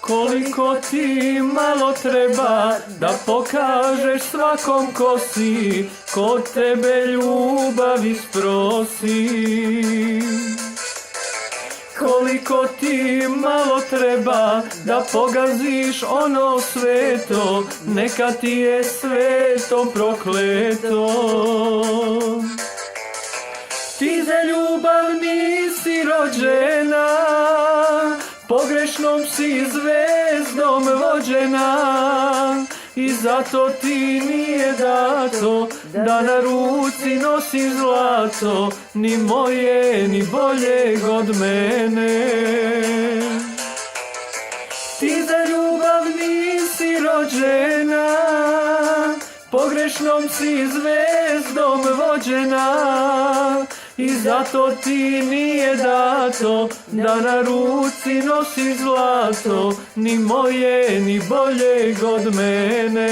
Koliko ti malo treba da pokažeš svakom ko si, ko tebe ljubavi sprosi. Koliko ti malo treba da pogaziš ono sveto, neka ti je sveto prokleto. Ti za ljubav nisi rođena, pogrešnom si zvezdom vođena, i zato ti nije dato da na ruci nosi zlato, ni moje ni boljeg od mene. Ti za ljubav nisi rođena, pogrešnom si zvezdom vođena, i zato ti nije dato da na ruci nosi zlato, ni moje ni boljeg od mene.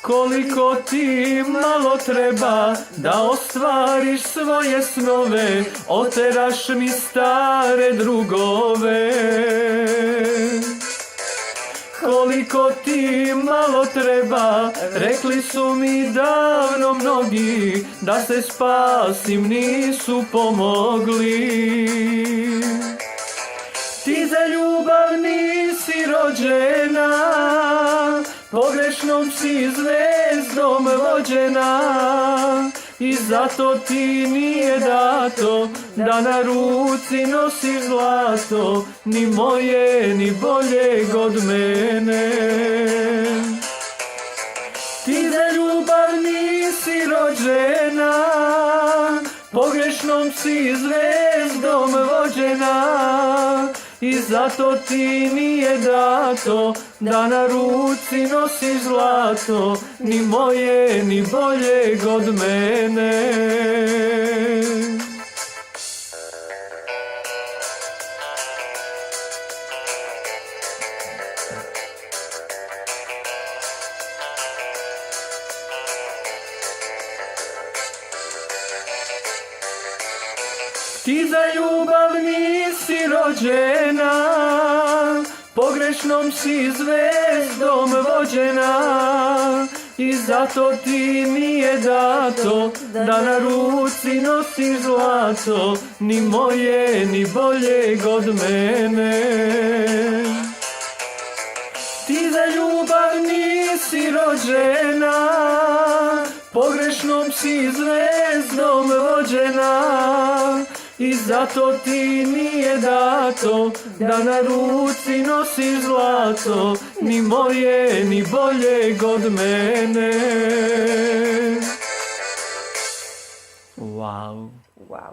Koliko ti malo treba da ostvariš svoje snove, oteraš mi stare drugove. Koliko ti malo treba, rekli su mi davno mnogi, da se spasim nisu pomogli. Ti za ljubav nisi rođena, pogrešnom si zvezdom vođena, i zato ti nije dato da na ruci nosi zlato, ni moje ni boljeg od mene. Ti za ljubav nisi rođena, pogrešnom si zvezdom vođena, i zato ti nije dato da na ruci nosi zlato, ni moje ni boljeg od mene. Ti za ljubav nisi rođena, pogrešnom si zvezdom vođena, i zato ti nije dato da na ruci nosi zlato, ni moje ni boljeg od mene. Ti za ljubav nisi rođena, pogrešnom si zvezdom vođena, i zato ti nije dato da na ruci nosi zlato, ni moje ni boljeg od mene. Wow. Wow.